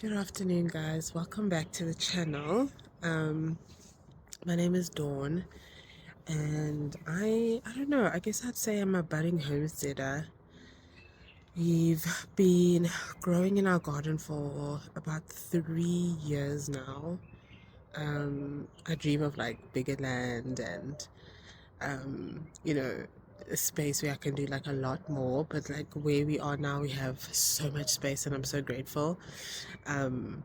Good afternoon, guys. Welcome back to the channel. Um, my name is Dawn, and I don't know. I guess I'd say I'm a budding homesteader. We've been growing in our garden for about 3 years now. I dream of like bigger land and a space where I can do like a lot more. But like where we are now, we have so much space, and I'm so grateful. Um,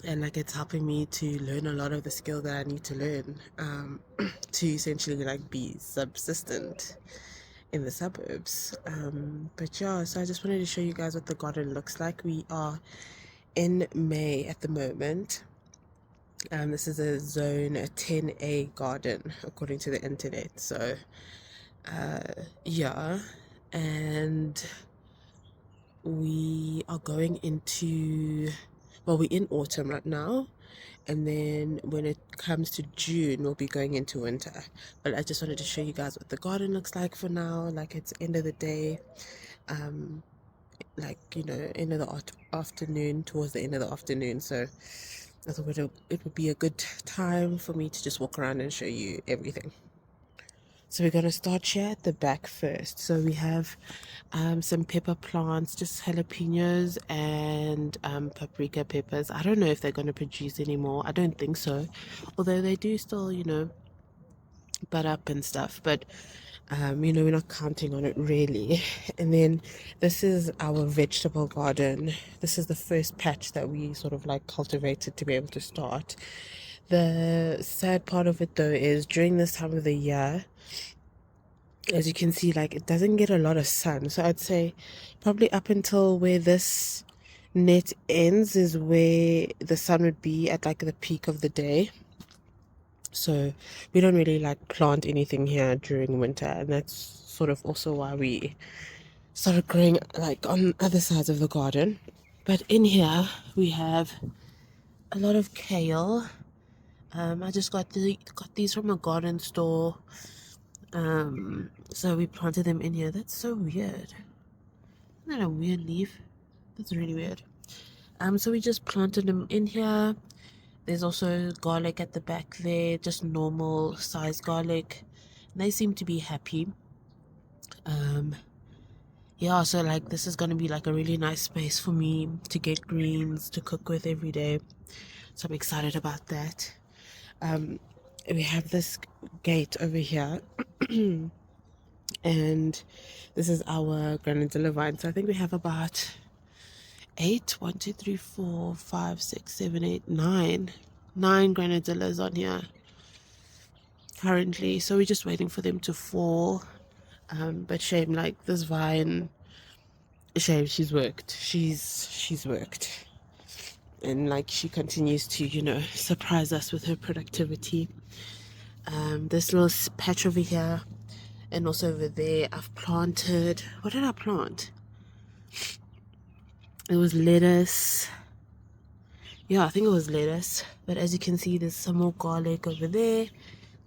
and like it's helping me to learn a lot of the skill that I need to learn to essentially like be subsistent in the suburbs. But yeah, so I just wanted to show you guys what the garden looks like. We are in May at the moment. This is a zone a 10A garden according to the internet. So uh, yeah, and we are going into, well, we're in autumn right now, and then when it comes to June we'll be going into winter. But I just wanted to show you guys what the garden looks like for now. Like it's end of the day, um like end of the afternoon, towards the end of the afternoon. So I thought it would be a good time for me to just walk around and show you everything. So we're going to start here at the back first. So we have some pepper plants, just jalapenos and paprika peppers. I don't know if they're going to produce anymore. I don't think so. Although they do still, bud up and stuff. But, we're not counting on it really. And then this is our vegetable garden. This is the first patch that we sort of like cultivated to be able to start. The sad part of it though is during this time of the year, as you can see, like it doesn't get a lot of sun. So I'd say probably up until where this net ends is where the sun would be at like the peak of the day. So we don't really like plant anything here during winter, and that's sort of also why we started growing like on other sides of the garden. But in here we have a lot of kale. I just got these from a garden store. So we planted them in here. That's so weird. Isn't that a weird leaf? That's really weird. So we just planted them in here. There's also garlic at the back there, just normal size garlic. And they seem to be happy. Yeah, so like this is gonna be like a really nice space for me to get greens to cook with every day. So I'm excited about that. We have this gate over here. And this is our granadilla vine. So I think we have about eight, 9 granadillas on here currently. So we're just waiting for them to fall. But shame, like this vine, shame, she's worked, and like she continues to surprise us with her productivity. This little patch over here, and also over there I've planted, what did I plant? It was lettuce. Yeah, I think it was lettuce. But as you can see, there's some more garlic over there,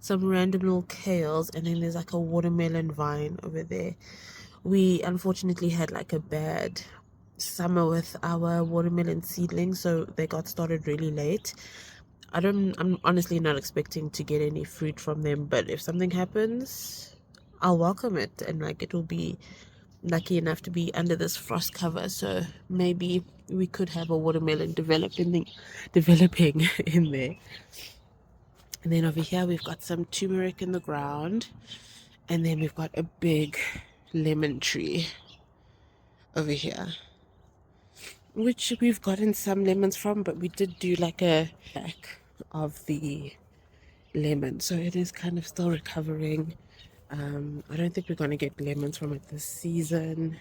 some random little kales, and then there's like a watermelon vine over there. We unfortunately had like a bad summer with our watermelon seedlings, so they got started really late. I'm honestly not expecting to get any fruit from them, but if something happens, I'll welcome it, and like it will be lucky enough to be under this frost cover, so maybe we could have a watermelon developing in there. And then over here we've got some turmeric in the ground, and then we've got a big lemon tree over here, which we've gotten some lemons from, but we did do like a pack of the lemon, so it is kind of still recovering. I don't think we're going to get lemons from it this season.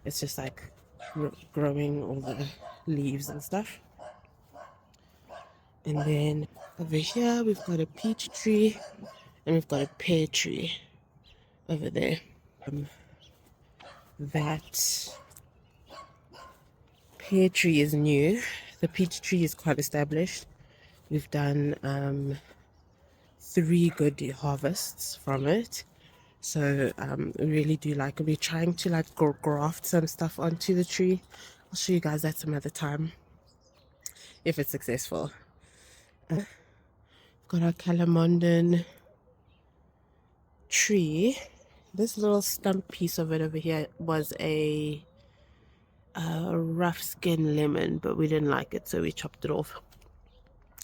It's just like growing all the leaves and stuff. And then over here we've got a peach tree, and we've got a pear tree over there. That pear tree is new. The peach tree is quite established. We've done 3 good harvests from it. So we really do like, we're trying to like graft some stuff onto the tree. I'll show you guys that some other time. if it's successful. Got our Calamondon tree. This little stump piece of it over here was a rough skin lemon, but we didn't like it, so we chopped it off.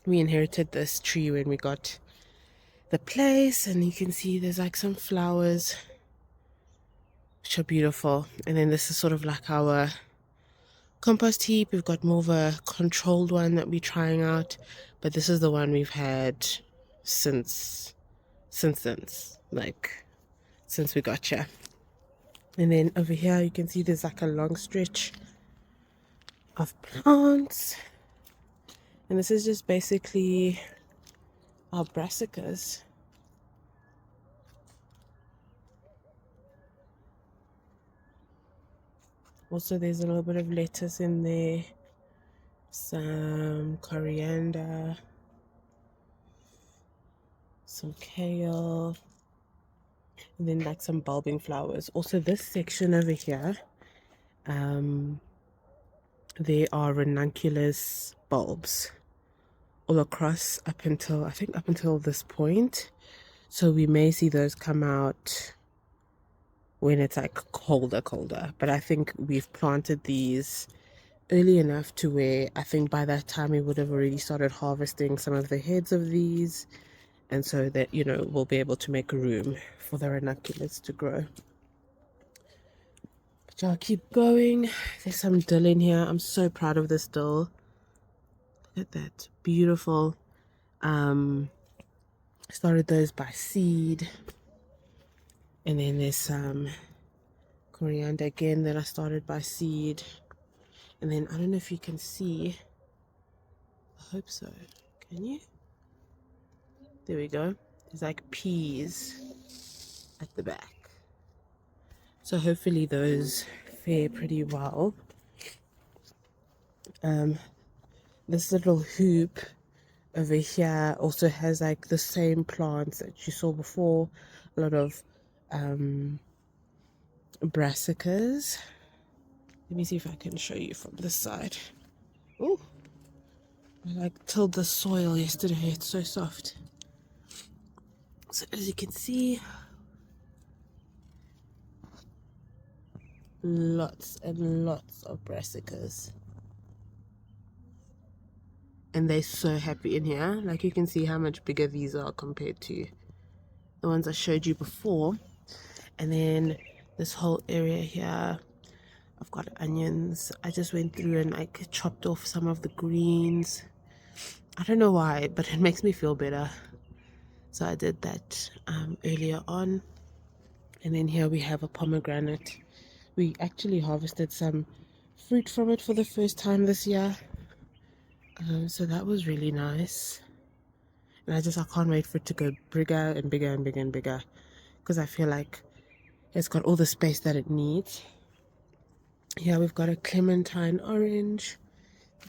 We inherited this tree when we got the place, and you can see there's like some flowers which are beautiful. And then this is sort of like our compost heap. We've got more of a controlled one that we're trying out, but this is the one we've had since we got here. And then over here you can see there's like a long stretch of plants, and this is just basically our brassicas. Also, there's a little bit of lettuce in there, some coriander, some kale, and then like some bulbing flowers. Also, this section over here, there are ranunculus bulbs all across up until this point. So we may see those come out when it's like colder. But I think we've planted these early enough to where I think by that time we would have already started harvesting some of the heads of these, and so that, you know, we'll be able to make room for the ranunculus to grow. But I'll keep going. There's some dill in here. I'm so proud of this dill. Look at that, beautiful. Started those by seed, and then there's some coriander again that I started by seed. And then I don't know if you can see, I hope so, can you? There we go. There's like peas at the back, so hopefully those fare pretty well. This little hoop over here also has like the same plants that you saw before, a lot of brassicas. Let me see if I can show you from this side. Oh, I like tilled the soil yesterday, it's so soft. So as you can see, lots and lots of brassicas, and they're so happy in here. Like, you can see how much bigger these are compared to the ones I showed you before. And then this whole area here, I've got onions. I just went through and like chopped off some of the greens. I don't know why, but it makes me feel better, so I did that earlier on. And then here we have a pomegranate. We actually harvested some fruit from it for the first time this year, so that was really nice. And I can't wait for it to go bigger and bigger and bigger and bigger, because I feel like it's got all the space that it needs. Here we've got a clementine orange.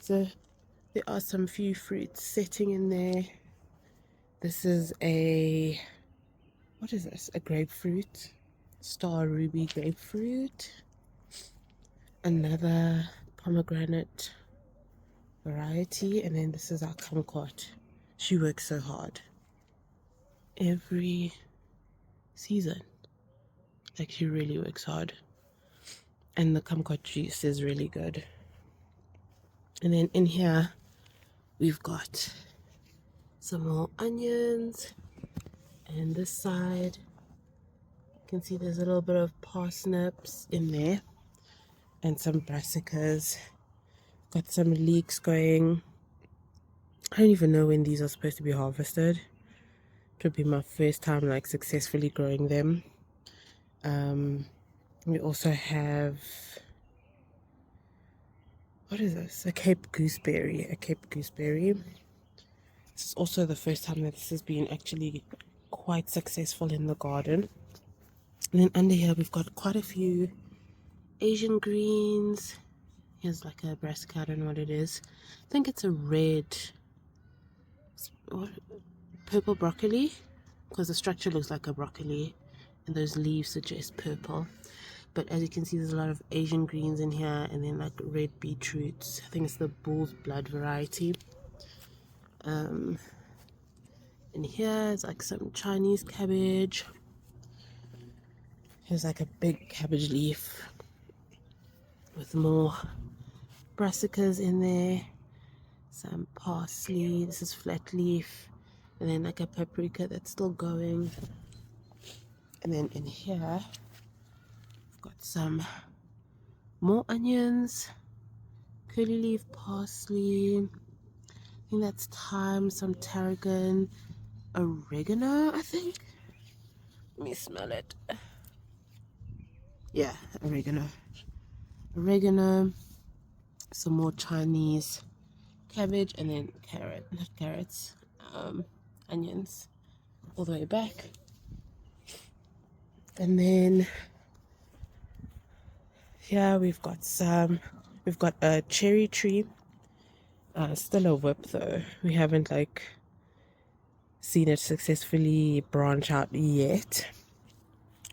There are some few fruits sitting in there. This is what is this? A grapefruit. Star ruby grapefruit. Another pomegranate variety. And then this is our kumquat. She works so hard every season. Like, she really works hard. And the kumquat juice is really good. And then in here we've got some more onions. And this side, you can see there's a little bit of parsnips in there, and some brassicas. Got some leeks going. I don't even know when these are supposed to be harvested. It would be my first time like successfully growing them. We also have, what is this? A Cape gooseberry. This is also the first time that this has been actually quite successful in the garden. And then under here we've got quite a few Asian greens. Here's like a brassica, I don't know what it is. I think it's a red, purple broccoli, because the structure looks like a broccoli and those leaves suggest purple. but as you can see, there's a lot of Asian greens in here, and then like red beetroots. I think it's the bull's blood variety. And here is like some Chinese cabbage. Here's like a big cabbage leaf with more brassicas in there, some parsley. This is flat leaf, and then like a paprika that's still going. And then in here I've got some more onions, curly leaf, parsley, I think that's thyme, some tarragon, oregano, I think. Let me smell it. Yeah, oregano, some more Chinese cabbage, and then not carrots, onions all the way back. And then here we've got a cherry tree, still a whip though. We haven't like seen it successfully branch out yet.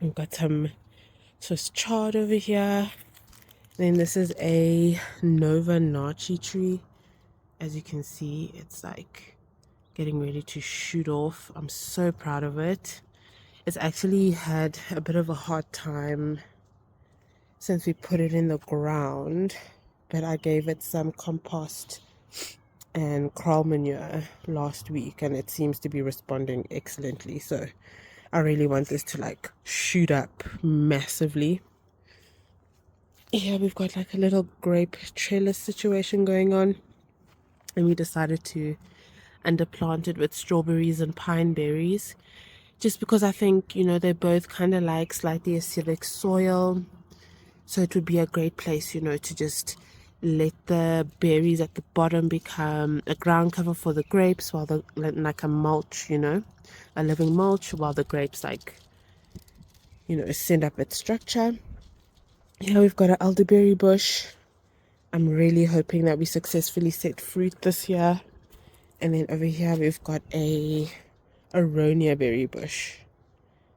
We've got some Swiss chard over here. Then this is a Nova Nachi tree. As you can see, it's like getting ready to shoot off. I'm so proud of it. It's actually had a bit of a hard time since we put it in the ground, but I gave it some compost and kraal manure last week, and it seems to be responding excellently. So I really want this to like shoot up massively. Here we've got like a little grape trellis situation going on, and we decided to underplant it with strawberries and pine berries, just because I think, you know, they're both kind of like slightly acidic soil, so it would be a great place, you know, to just let the berries at the bottom become a ground cover for the grapes, while the like a mulch, you know, a living mulch, while the grapes like, you know, send up its structure. Here we've got an elderberry bush. I'm really hoping that we successfully set fruit this year. And then over here we've got a aronia berry bush,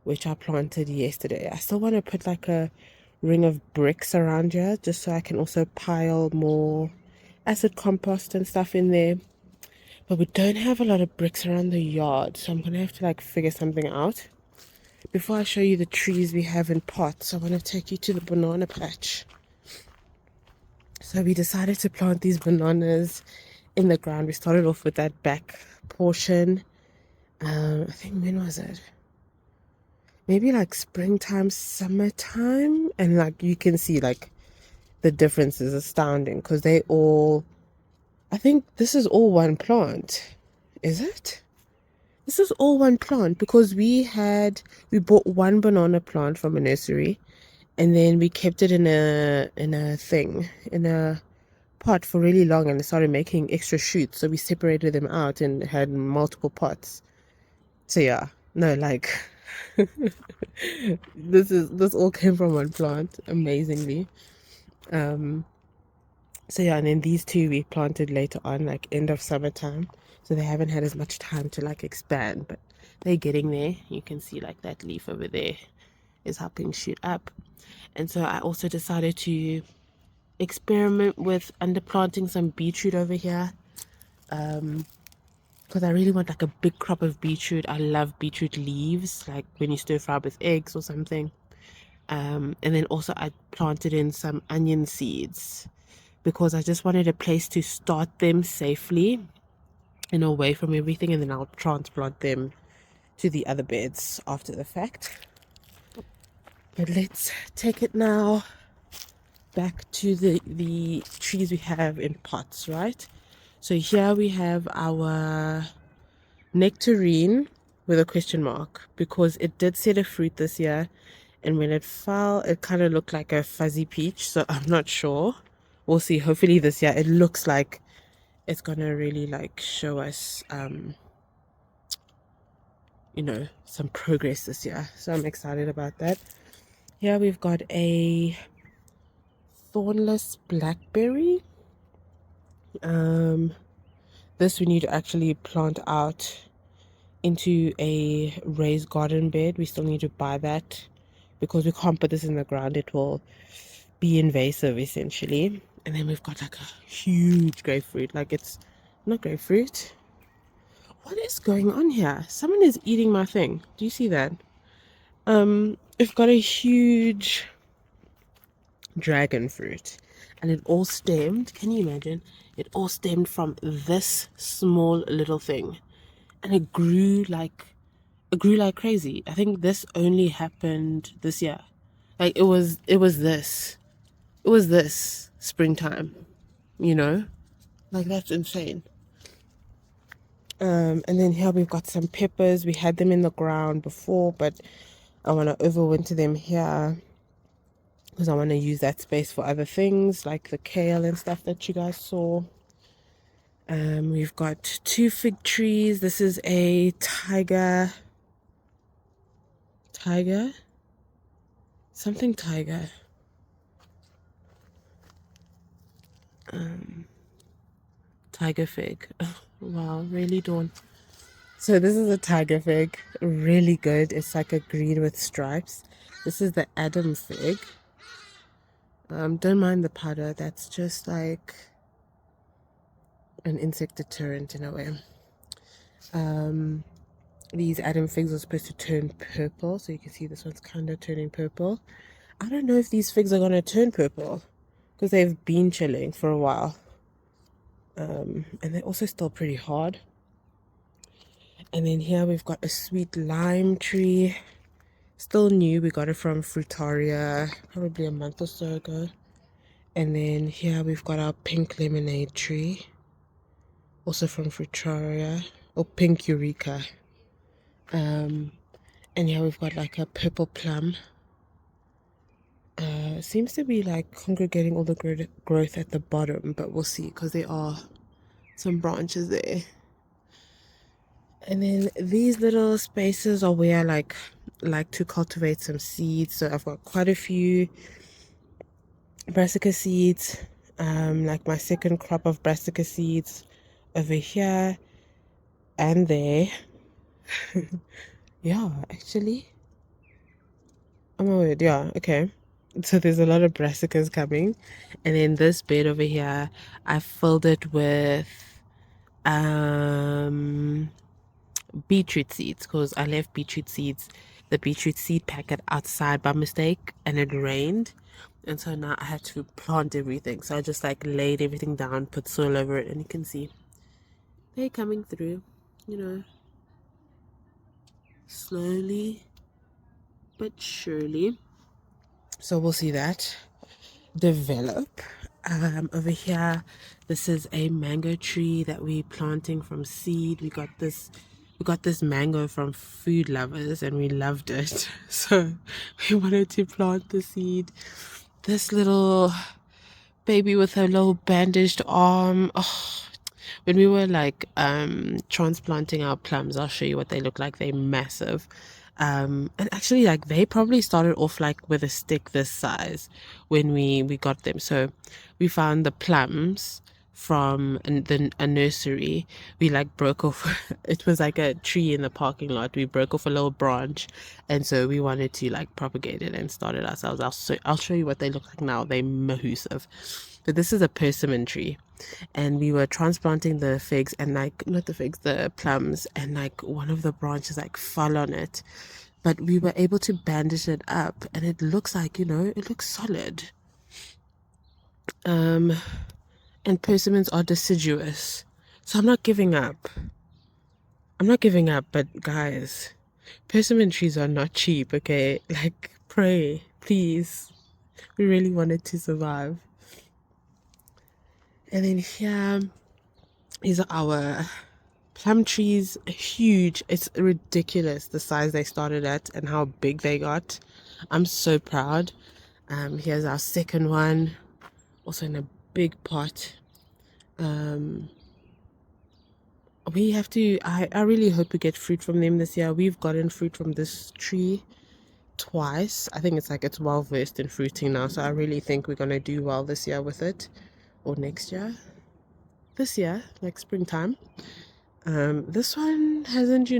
which I planted yesterday. I still want to put like a ring of bricks around here, just so I can also pile more acid compost and stuff in there. But we don't have a lot of bricks around the yard, so I'm gonna have to like figure something out. Before I show you the trees we have in pots, I want to take you to the banana patch. So we decided to plant these bananas in the ground. We started off with that back portion. I think, when was it? Maybe like springtime, summertime. And like you can see like the difference is astounding, because I think this is all one plant. Is it? This is all one plant, because we bought one banana plant from a nursery, and then we kept it in a pot for really long, and it started making extra shoots, so we separated them out and had multiple pots. So yeah, no, like this all came from one plant, amazingly. So yeah, and then these two we planted later on, like end of summertime, so they haven't had as much time to like expand, but they're getting there. You can see like that leaf over there is helping shoot up. And so I also decided to experiment with underplanting some beetroot over here, because I really want like a big crop of beetroot. I love beetroot leaves, like when you stir fry with eggs or something. And then also I planted in some onion seeds, because I just wanted a place to start them safely and away from everything, and then I'll transplant them to the other beds after the fact. But let's take it now back to the trees we have in pots, right? So here we have our nectarine with a question mark, because it did set a fruit this year, and when it fell it kind of looked like a fuzzy peach, so I'm not sure. We'll see. Hopefully this year it looks like it's gonna really like show us you know, some progress this year, so I'm excited about that. Here we've got a thornless blackberry. This we need to actually plant out into a raised garden bed. We still need to buy that because we can't put this in the ground. It will be invasive essentially. And then we've got like a huge grapefruit. Like, it's not grapefruit. What is going on here? Someone is eating my thing. Do you see that? We've got a huge dragon fruit, and it all stemmed, can you imagine, it all stemmed from this small little thing, and it grew like crazy. I think this only happened this year. Like, it was this springtime, you know, like, that's insane. And then here we've got some peppers. We had them in the ground before, but I want to overwinter them here because I want to use that space for other things like the kale and stuff that you guys saw. We've got 2 fig trees. This is a tiger, something tiger. Tiger fig. Wow, really, Dawn? So this is a tiger fig, really good. It's like a green with stripes. This is the Adam fig. Don't mind the powder. That's just like an insect deterrent in a way. These Adam figs are supposed to turn purple, so you can see this one's kind of turning purple. I don't know if these figs are gonna turn purple because they've been chilling for a while. And they're also still pretty hard. And then here we've got a sweet lime tree, still new. We got it from Frutaria probably a month or so ago. And then here we've got our pink lemonade tree, also from Frutaria, or pink Eureka. And here we've got like a purple plum. Seems to be like congregating all the growth at the bottom, but we'll see because there are some branches there. And then these little spaces are where I like to cultivate some seeds. So I've got quite a few brassica seeds, like my second crop of brassica seeds over here and there. Yeah, actually, oh my word, yeah, okay. So there's a lot of brassicas coming, and then this bed over here, I filled it with beetroot seeds because I left the beetroot seed packet outside by mistake, and it rained, and so now I had to plant everything. So I just like laid everything down, put soil over it, and you can see they're coming through, you know, slowly but surely. So we'll see that develop. Over here, this is a mango tree that we're planting from seed. We got this mango from Food Lovers and we loved it. So we wanted to plant the seed. This little baby with her little bandaged arm. Oh, when we were like transplanting our plums, I'll show you what they look like. They're massive. And actually, like, they probably started off like with a stick this size when we got them. So we found the plums from a nursery. We like broke off it was like a tree in the parking lot. We broke off a little branch, and so we wanted to like propagate it and start it ourselves. I'll show you what they look like now. They're massive. But this is a persimmon tree, and we were transplanting the figs, and like, not the figs, the plums, and like one of the branches like fell on it, but we were able to bandage it up, and it looks like, you know, it looks solid. And persimmons are deciduous, so I'm not giving up. But guys, persimmon trees are not cheap, okay? Like, pray, please. We really wanted to survive. And then here, these are our plum trees. Huge. It's ridiculous the size they started at and how big they got. I'm so proud. Here's our second one, also in a big pot. We have to, I really hope we get fruit from them this year. We've gotten fruit from this tree twice. I think it's well versed in fruiting now, so I really think we're gonna do well this year with it, or next year. This year, like springtime. This one hasn't,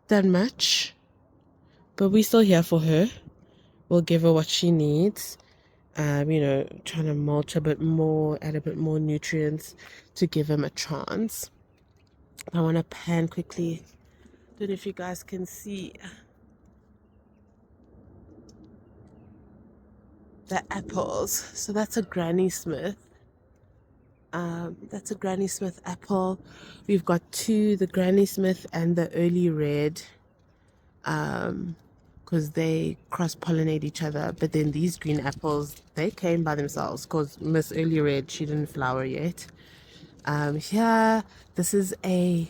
done much, but we're still here for her. we'll give her what she needs. Trying to mulch a bit more, add a bit more nutrients to give him a chance. I want to pan quickly. Don't know if you guys can see the apples. So that's a Granny Smith. That's a Granny Smith apple. We've got two, the Granny Smith and the Early Red, because they cross-pollinate each other. But then these green apples, they came by themselves because Miss Early Red, she didn't flower yet. Here, this is a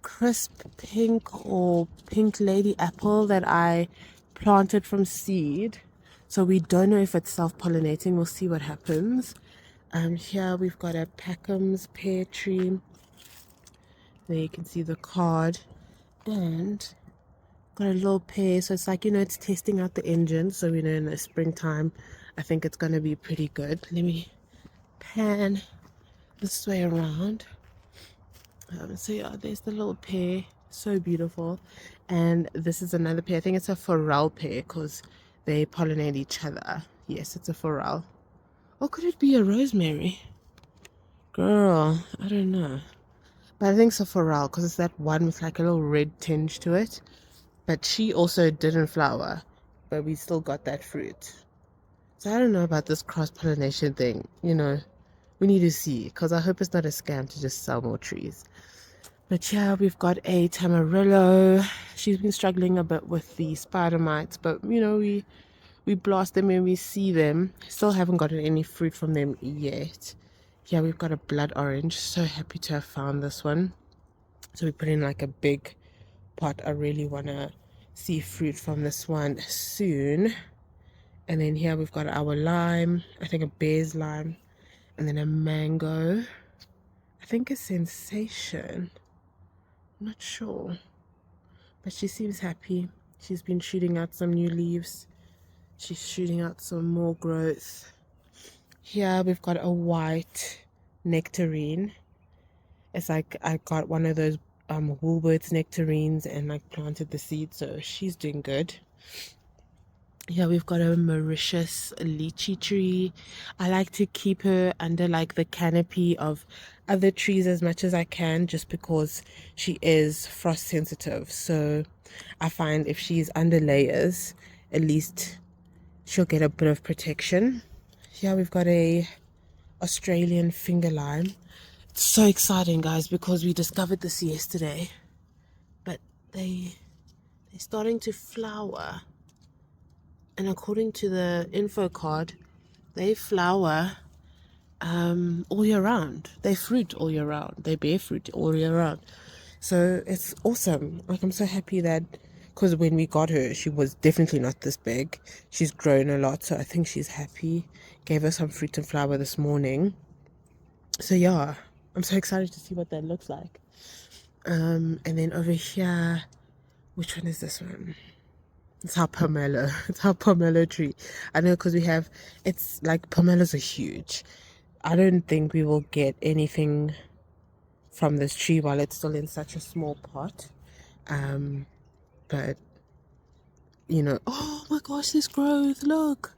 crisp pink or pink lady apple that I planted from seed. So we don't know if it's self-pollinating. We'll see what happens. Here we've got a Packham's pear tree. There you can see the card. And got a little pear. So it's like, it's testing out the engine. So we know in the springtime, I think it's going to be pretty good. Let me pan this way around. So yeah, there's the little pear. So beautiful. And this is another pear. I think it's a forel pear because they pollinate each other. Yes, it's a forel. Or could it be a rosemary? Girl, I don't know. But I think it's a forel because it's that one with like a little red tinge to it. But she also didn't flower. But we still got that fruit. So I don't know about this cross-pollination thing. We need to see. Because I hope it's not a scam to just sell more trees. But yeah, we've got a Tamarillo. She's been struggling a bit with the spider mites. But, we blast them when we see them. Still haven't gotten any fruit from them yet. Yeah, we've got a blood orange. So happy to have found this one. So we put in like a big pot. I really want to see fruit from this one soon. And then here we've got our lime. I think a bear's lime. And then a mango. I think a sensation. I'm not sure. But she seems happy. She's been shooting out some new leaves. She's shooting out some more growth. Here we've got a white nectarine. It's like I got one of those Woolworths nectarines and like planted the seed, so she's doing good. Here we've got a Mauritius lychee tree. I like to keep her under like the canopy of other trees as much as I can, just because she is frost sensitive. So I find if she's under layers, at least she'll get a bit of protection. Here we've got a Australian finger lime. It's so exciting, guys, because we discovered this yesterday. But they're starting to flower. And according to the info card, they flower all year round. They fruit all year round. They bear fruit all year round. So it's awesome. Like, I'm so happy that, because when we got her, she was definitely not this big. She's grown a lot, so I think she's happy. Gave her some fruit and flower this morning. So yeah, I'm so excited to see what that looks like. And then over here, which one is this one? It's our pomelo. It's our pomelo tree. I know, because it's like pomelos are huge. I don't think we will get anything from this tree while it's still in such a small pot. But oh my gosh, this growth, look.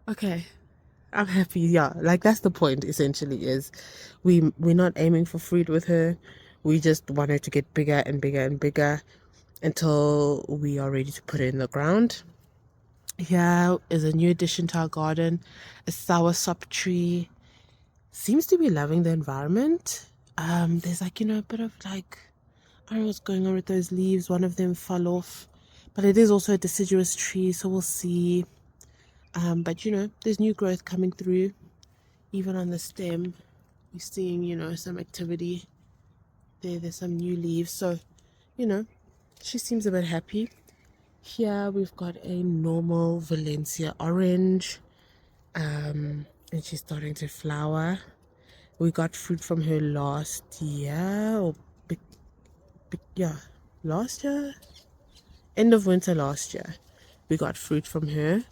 Okay, I'm happy. Yeah, like that's the point essentially, is we're not aiming for fruit with her. We just want her to get bigger and bigger and bigger until we are ready to put it in the ground. Here is a new addition to our garden, a soursop tree. Seems to be loving the environment. There's like, a bit of like, I don't know what's going on with those leaves. One of them fell off, but it is also a deciduous tree, so we'll see. But there's new growth coming through. Even on the stem, we're seeing, some activity. There's some new leaves. So, she seems a bit happy. Here we've got a normal Valencia orange. And she's starting to flower. We got fruit from her last year, last year, end of winter last year. We got fruit from her.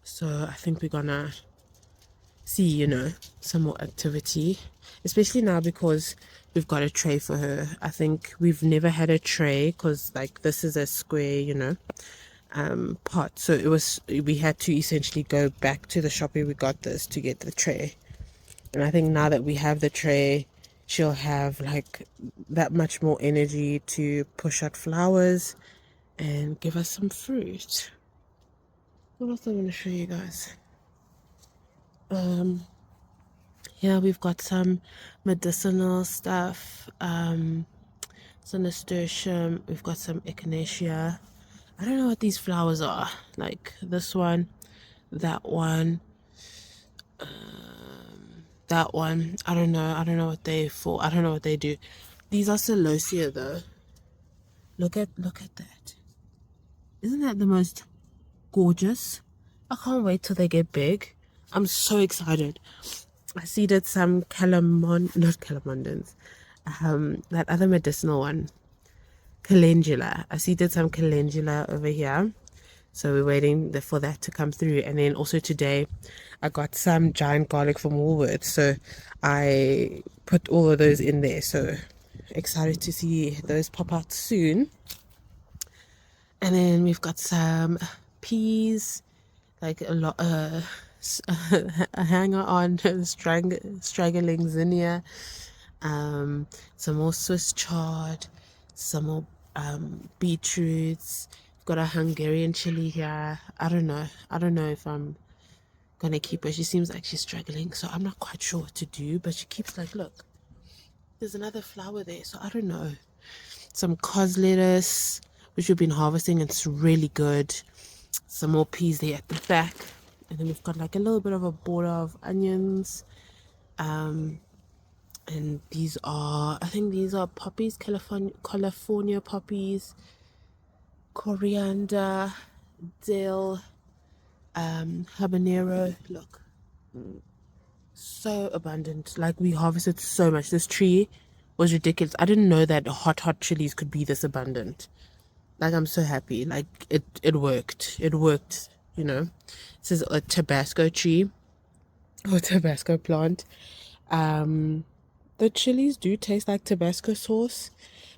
So I think we're gonna see, some more activity, especially now because we've got a tray for her. I think we've never had a tray because like this is a square, you know, pot. So we had to essentially go back to the shop where we got this to get the tray. And I think now that we have the tray, she'll have like that much more energy to push out flowers and give us some fruit. What else I want to show you guys? Yeah, we've got some medicinal stuff. Some nasturtium. We've got some echinacea. I don't know what these flowers are. Like this one, that one, that one. I don't know. I don't know what they for. I don't know what they do. These are celosia though. Look at that. Isn't that the most gorgeous? I can't wait till they get big. I'm so excited. I seeded some not calamondins. That other medicinal one, calendula. I seeded some calendula over here. So we're waiting for that to come through. And then also today, I got some giant garlic from Woolworths. So I put all of those in there. So excited to see those pop out soon. And then we've got some peas, like a lot, a hanger on straggling zinnia, some more Swiss chard, some more beetroots. We've got a Hungarian chili here. I don't know if I'm gonna keep her. She seems like she's struggling, so I'm not quite sure what to do, but she keeps like, look, there's another flower there, so I don't know. Some cos lettuce, which we've been harvesting, and it's really good. Some more peas there at the back, and then we've got like a little bit of a border of onions, and these are, I think these are poppies, California poppies, coriander, dill, habanero. Look, so abundant. Like we harvested so much. This tree was ridiculous. I didn't know that hot chilies could be this abundant. Like I'm so happy. Like it worked. It worked, you know. This is a Tabasco tree or Tabasco plant. The chilies do taste like Tabasco sauce,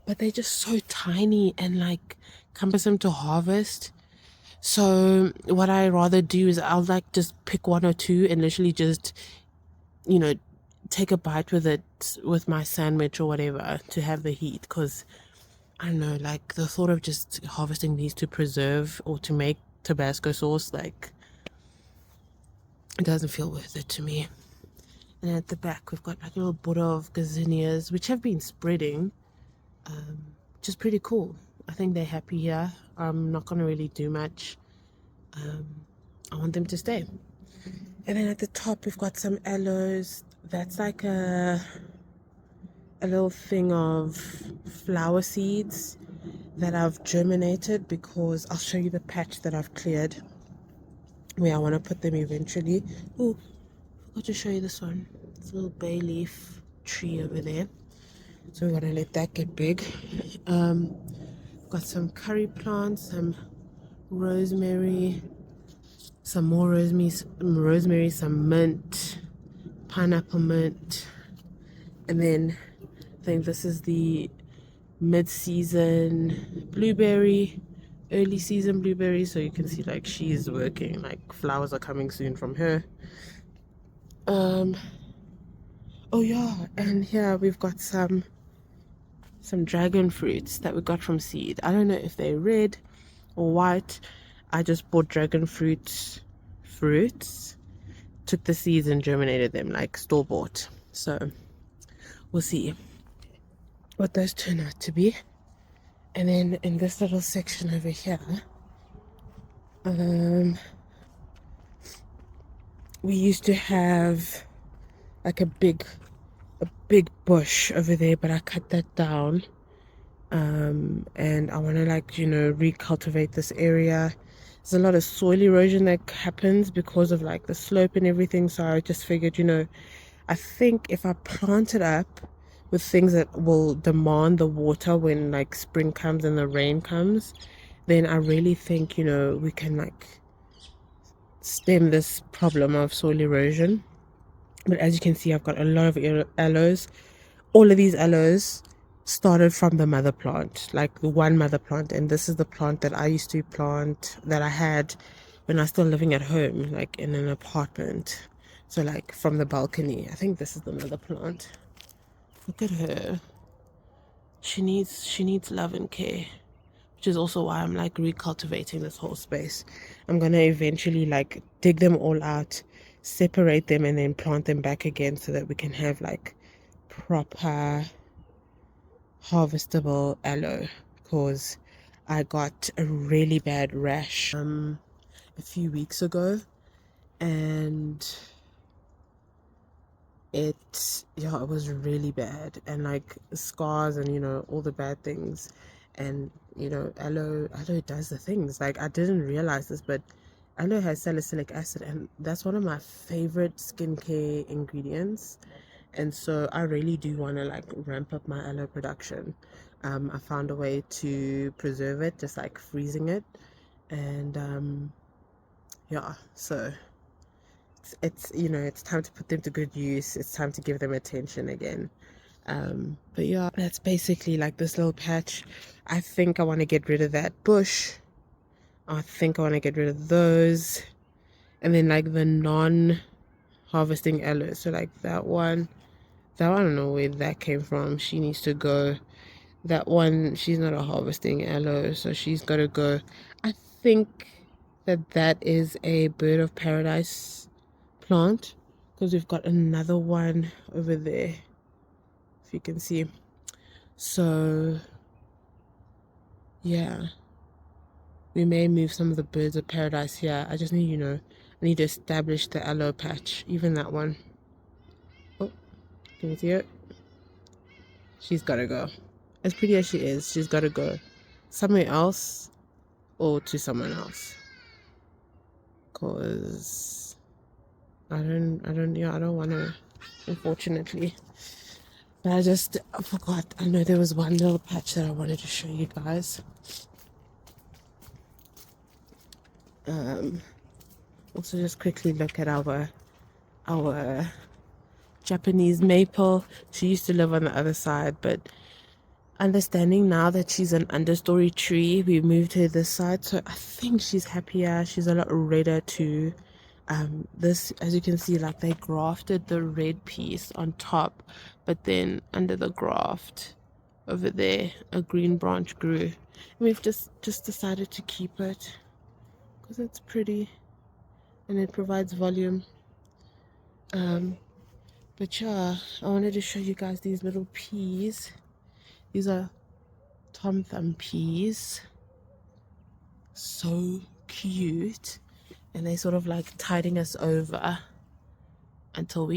but they're just so tiny and like cumbersome to harvest. So what I rather do is I'll like just pick one or two and literally just, you know, take a bite with it with my sandwich or whatever to have the heat, because I don't know, like the thought of just harvesting these to preserve or to make Tabasco sauce, like it doesn't feel worth it to me. And at the back we've got like a little border of gazinias which have been spreading, which is pretty cool. I think they're happy here. I'm not gonna really do much. I want them to stay. And then at the top we've got some aloes. That's like a little thing of flower seeds that I've germinated, because I'll show you the patch that I've cleared where I want to put them eventually. Oh, forgot to show you this one. It's a little bay leaf tree over there, so we're gonna let that get big. Got some curry plants, some rosemary, some more rosemary, some mint, pineapple mint, and then I think this is the mid-season blueberry, early season blueberry. So you can see like she's working, like flowers are coming soon from her. Oh yeah, and here we've got some dragon fruits that we got from seed. I don't know if they're red or white. I just bought dragon fruits, took the seeds and germinated them like store-bought. So we'll see what those turn out to be. And then in this little section over here, we used to have like a big bush over there, but I cut that down. And I want to, like, you know, recultivate this area. There's a lot of soil erosion that happens because of like the slope and everything. So I just figured, you know, I think if I plant it up with things that will demand the water when like spring comes and the rain comes, then I really think, you know, we can like stem this problem of soil erosion. But as you can see, I've got a lot of aloes all of these aloes started from the mother plant, like the one mother plant. And this is the plant that I used to plant, that I had when I was still living at home, like in an apartment. So like from the balcony. I think this is the mother plant. Look at her. She needs love and care, which is also why I'm like recultivating this whole space. I'm gonna eventually like dig them all out, separate them, and then plant them back again so that we can have like proper harvestable aloe. Because I got a really bad rash a few weeks ago, and it was really bad, and like scars and all the bad things. And aloe does the things. Like, I didn't realize this, but aloe has salicylic acid, and that's one of my favorite skincare ingredients. And so I really do want to like ramp up my aloe production. I found a way to preserve it, just like freezing it. And yeah, so it's time to put them to good use. It's time to give them attention again. But yeah, that's basically like this little patch. I think I want to get rid of that bush. I think I want to get rid of those, and then like the non-harvesting aloe. So like that one, I don't know where that came from. She needs to go. That one, she's not a harvesting aloe, so she's got to go. I think that is a bird of paradise plant, because we've got another one over there, if you can see. So yeah, we may move some of the birds of paradise here. I just need, I need to establish the aloe patch, even that one. Oh, can you see it? She's got to go. As pretty as she is, she's got to go somewhere else or to someone else. Cause I don't want to, unfortunately. But I forgot. I know there was one little patch that I wanted to show you guys. Also just quickly look at our Japanese maple. She used to live on the other side, but understanding now that she's an understory tree, we moved her this side, so I think she's happier. She's a lot redder too. This, as you can see, like they grafted the red piece on top, but then under the graft over there a green branch grew, and we've just decided to keep it because it's pretty and it provides volume. But yeah, I wanted to show you guys these little peas. These are Tom Thumb peas. So cute. And they sort of like tiding us over until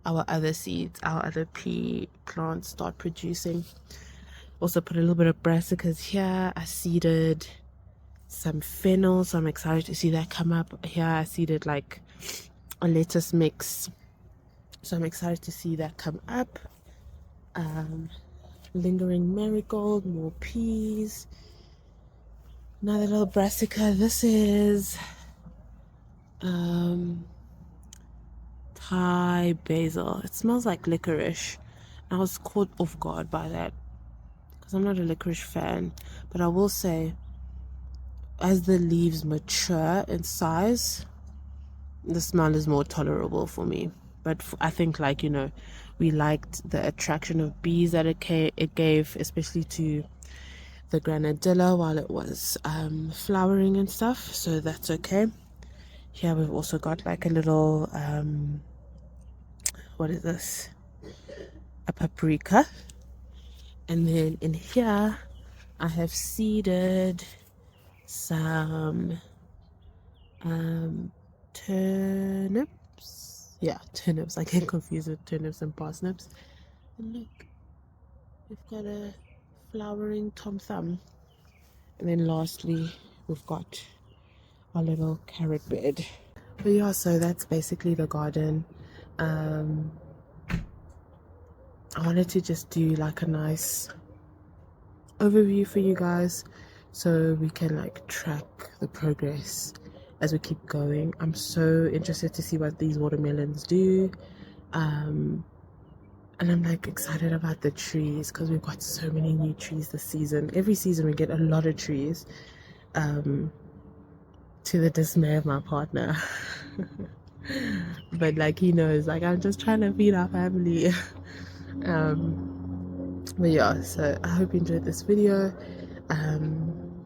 our other seeds, our other pea plants start producing. Also put a little bit of brassicas here. I seeded some fennel, so I'm excited to see that come up. Here I seeded like a lettuce mix, so I'm excited to see that come up. Lingering marigold, more peas, another little brassica. This is Thai basil. It smells like licorice. I was caught off guard by that because I'm not a licorice fan, but I will say, as the leaves mature in size, the smell is more tolerable for me. But I think, like, we liked the attraction of bees that it gave, especially to the granadilla while it was flowering and stuff, so that's okay. Here we've also got like a little what is this, a paprika. And then in here I have seeded some turnips. Yeah, turnips. I get confused with turnips and parsnips. And look, we've got a flowering Tom Thumb. And then lastly, we've got our little carrot bed. But yeah, so that's basically the garden. I wanted to just do like a nice overview for you guys so we can like track the progress as we keep going. I'm so interested to see what these watermelons do. And I'm like excited about the trees because we've got so many new trees this season. Every season we get a lot of trees, to the dismay of my partner. But like he knows, like I'm just trying to feed our family. But yeah, so I hope you enjoyed this video.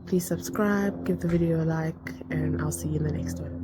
Please subscribe, give the video a like, and I'll see you in the next one.